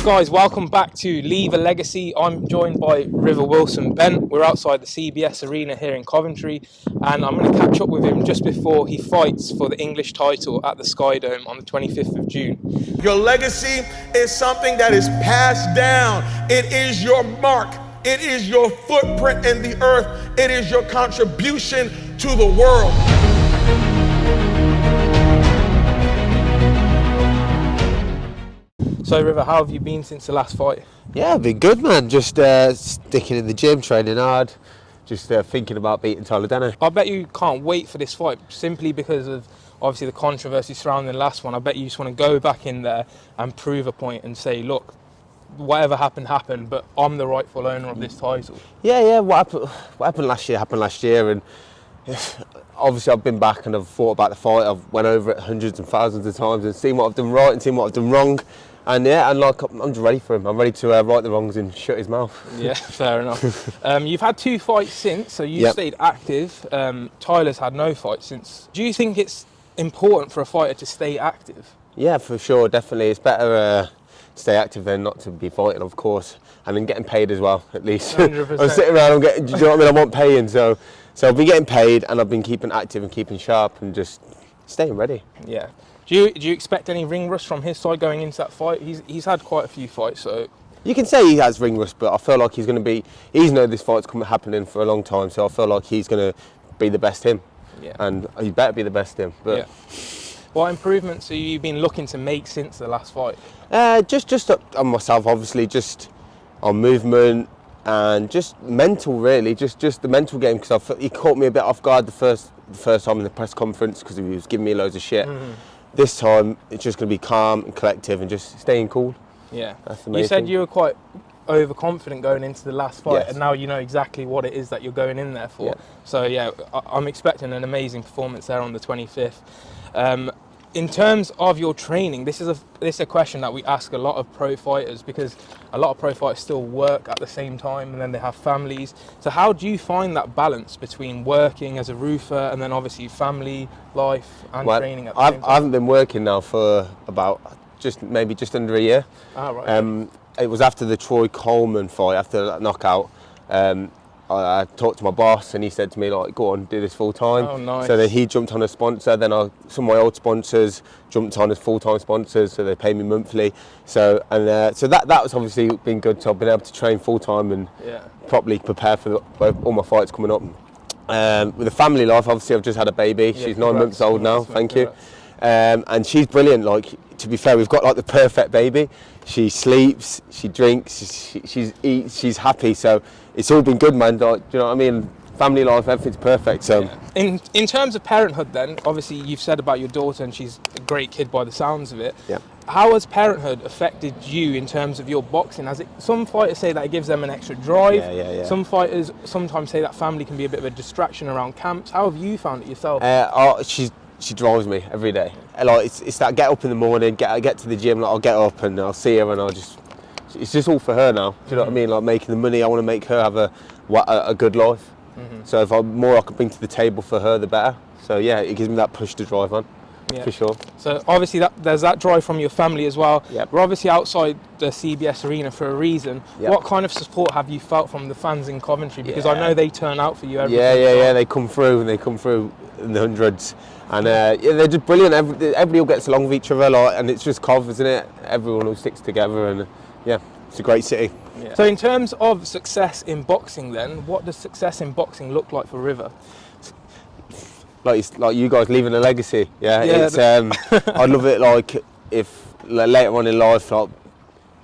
Right guys, welcome back to Leave a Legacy. I'm joined by River Wilson Bent. We're outside the CBS Arena here in Coventry, and I'm going to catch up with him just before he fights for the English title at the Skydome on the 25th of June. Your legacy is something that is passed down. It is your mark. It is your footprint in the earth. It is your contribution to the world. So River, how have you been since the last fight? Yeah, been good, man. Just sticking in the gym, training hard, just thinking about beating Tyler Denny. I bet you can't wait for this fight simply because of obviously the controversy surrounding the last one. I bet you just want to go back in there and prove a point and say, look, whatever happened, but I'm the rightful owner of this title. Yeah. What happened last year, and obviously I've been back and I've thought about the fight. I've went over it hundreds and thousands of times and seen what I've done right and seen what I've done wrong. And like I'm just ready for him. I'm ready to right the wrongs and shut his mouth. Yeah, fair enough. You've had 2 fights since, so you've stayed active. Tyler's had no fight since. Do you think it's important for a fighter to stay active? Yeah, for sure, definitely. It's better stay active than not to be fighting, of course, and then getting paid as well, at least. 100%. I'm sitting around, do you know what I mean? I want paying, so I've been getting paid and I've been keeping active and keeping sharp and just staying ready. Yeah. Do you expect any ring rust from his side going into that fight? He's had quite a few fights, so... You can say he has ring rust, but I feel like he's known this fight's happening for a long time, so I feel like he's going to be the best him. Yeah. And he better be the best him. But yeah. What improvements have you been looking to make since the last fight? Just on myself, obviously, just on movement and just mental, really, just the mental game, because he caught me a bit off guard the first time in the press conference because he was giving me loads of shit. Mm-hmm. This time, it's just going to be calm and collective and just staying cool. Yeah. That's the main You said thing. you were quite overconfident going into the last fight, Yes. and now you know exactly what it is that you're going in there for. Yeah. So yeah, I'm expecting an amazing performance there on the 25th. In terms of your training, this is a question that we ask a lot of pro fighters, because a lot of pro fighters still work at the same time and then they have families. So how do you find that balance between working as a roofer and then obviously family life and training at the same time? I haven't been working now for about just under a year. Ah, right. It was after the Troy Coleman fight, after that knockout. I talked to my boss and he said to me, like, go on, do this full time. Oh, nice. So then he jumped on a sponsor. Then some of my old sponsors jumped on as full-time sponsors, so they pay me monthly. So that was obviously been good. So I've been able to train full-time and properly prepare for all my fights coming up. With the family life, obviously I've just had a baby. Yeah, She's 9 months old now. Thank you. Congrats. And she's brilliant. Like, to be fair, we've got like the perfect baby. She sleeps, she drinks, she eats, she's happy. So it's all been good, man. Like, do you know what I mean? Family life, everything's perfect. So in terms of parenthood, then obviously you've said about your daughter, and she's a great kid by the sounds of it. Yeah. How has parenthood affected you in terms of your boxing? Some fighters say that it gives them an extra drive. Yeah. Some fighters sometimes say that family can be a bit of a distraction around camps. How have you found it yourself? She drives me every day. Like, it's that get up in the morning, get to the gym. Like, I'll get up and I'll see her, and it's just all for her now. Do you know what I mean? Like, making the money, I want to make her have a good life. Mm-hmm. So if more I can bring to the table for her, the better. So yeah, it gives me that push to drive on. Yeah. For sure. So obviously there's that drive from your family as well. Yep. We're obviously outside the CBS Arena for a reason. Yep. What kind of support have you felt from the fans in Coventry? Because I know they turn out for you every Yeah. They come through in the hundreds. And they're just brilliant. Everybody all gets along with each other, like, and it's just Cov, isn't it? Everyone all sticks together, and it's a great city. Yeah. So in terms of success in boxing then, what does success in boxing look like for River? Like you guys leaving a legacy, It's I'd love it, like, if later on in life, like,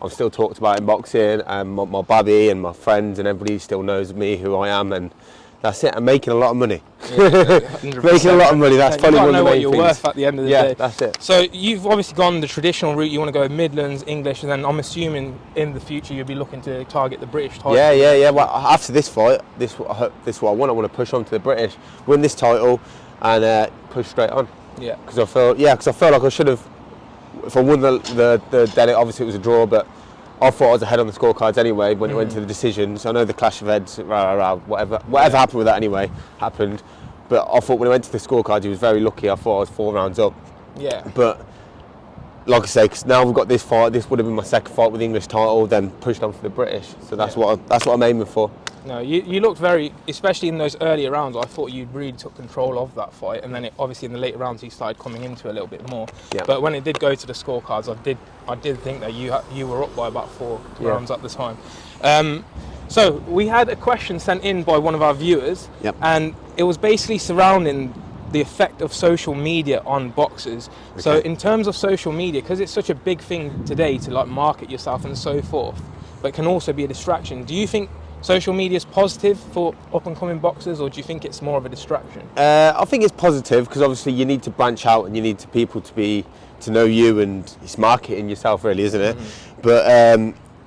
I'm still talked about in boxing, and my baby and my friends and everybody still knows me, who I am, and that's it. I'm making a lot of money. Making a lot of money. That's probably one of the main things. You know what you're worth at the end of the day. Yeah, that's it. So you've obviously gone the traditional route. You want to go Midlands, English, and then I'm assuming in the future you'll be looking to target the British title. Yeah. Well, after this fight, this is what I want. I want to push on to the British, win this title, and push straight on. Yeah. Because I feel like I should have. If I won the Denny, obviously it was a draw, but I thought I was ahead on the scorecards anyway when it went to the decisions. I know the clash of heads, whatever happened with that anyway, happened. But I thought when it went to the scorecards, he was very lucky. I thought I was 4 rounds up. Yeah. But like I say, because now we've got this fight. This would have been my second fight with the English title, then pushed on for the British. So that's what I'm aiming for. No, you looked very, especially in those earlier rounds, I thought you really took control of that fight, and then obviously in the later rounds you started coming into a little bit more. Yeah. But when it did go to the scorecards, I did think that you were up by about 4 rounds at the time. So we had a question sent in by one of our viewers, and it was basically surrounding the effect of social media on boxers. Okay. So in terms of social media, because it's such a big thing today to like market yourself and so forth, but it can also be a distraction. Do you think social media is positive for up-and-coming boxers, or do you think it's more of a distraction? I think it's positive because obviously you need to branch out and you need people to know you, and it's marketing yourself, really, isn't it? But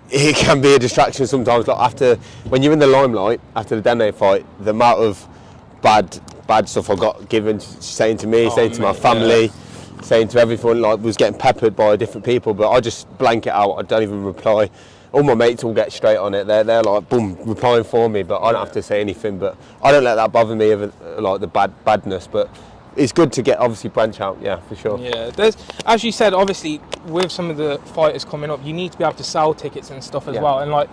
it can be a distraction sometimes. Like when you're in the limelight after the Denny fight, the amount of bad stuff I got given, saying to me, saying to my family, saying to everyone, like, was getting peppered by different people. But I just blank it out. I don't even reply. All my mates will get straight on it. They're like, boom, replying for me, but I don't have to say anything. But I don't let that bother me, like the badness. But it's good to obviously branch out, yeah, for sure. Yeah, there's, as you said, obviously with some of the fighters coming up, you need to be able to sell tickets and stuff as well. And like,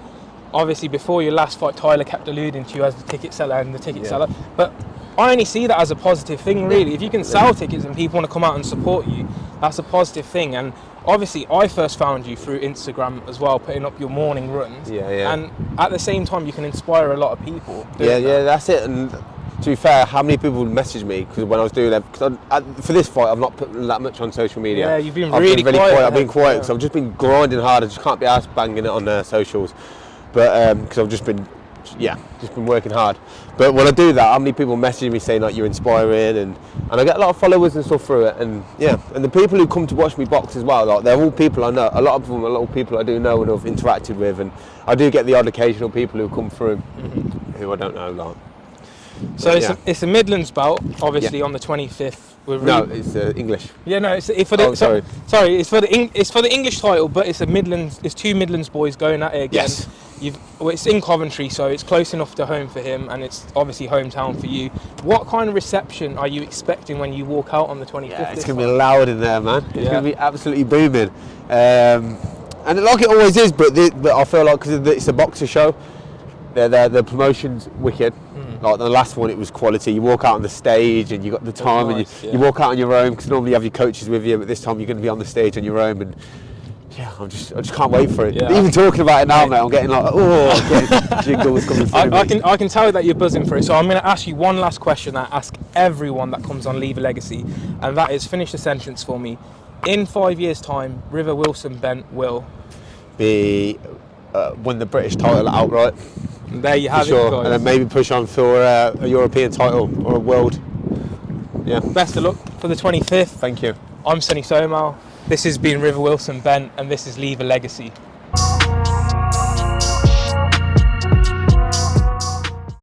obviously before your last fight, Tyler kept alluding to you as the ticket seller and the ticket seller. But I only see that as a positive thing, really. If you can sell tickets and people want to come out and support you, that's a positive thing. And obviously, I first found you through Instagram as well, putting up your morning runs. And at the same time, you can inspire a lot of people. That's it. And to be fair, how many people would message me because when I was doing that? Because for this fight, I've not put that much on social media. Yeah, you've been really quiet. I've been quiet because I've just been grinding hard. I just can't be arsed banging it on socials. But because I've just been working hard. But when I do that, how many people message me saying like you're inspiring, and I get a lot of followers and stuff through it, and and the people who come to watch me box as well, like they're all people I know. A lot of them are little people I do know and have interacted with, and I do get the odd occasional people who come through who I don't know. Like, so it's a Midlands bout, obviously on the 25th. No, it's English. Yeah, no, it's for the. Sorry, it's for the English title, but it's a Midlands. It's 2 Midlands boys going at it again. Yes. It's in Coventry, so it's close enough to home for him, and it's obviously hometown for you. What kind of reception are you expecting when you walk out on the 25th? Yeah, it's going to be loud in there, man. It's going to be absolutely booming. And like it always is, but I feel like because it's a boxer show, the promotion's wicked. Like the last one, it was quality. You walk out on the stage and you got the time, nice, and you walk out on your own because normally you have your coaches with you, but this time you're going to be on the stage on your own. And yeah, I just can't wait for it. Even talking about it now, mate, I'm getting like, jiggles coming through. I can tell that you're buzzing for it. So I'm going to ask you one last question that I ask everyone that comes on Leave a Legacy, and that is, finish the sentence for me. In 5 years' time, River Wilson Bent will be win the British title outright. And there you have it, sure. guys. And then maybe push on for a European title or a world. Yeah. Best of luck for the 25th. Thank you. I'm Sonny Somal. This has been River Wilson Bent, and this is Leave a Legacy.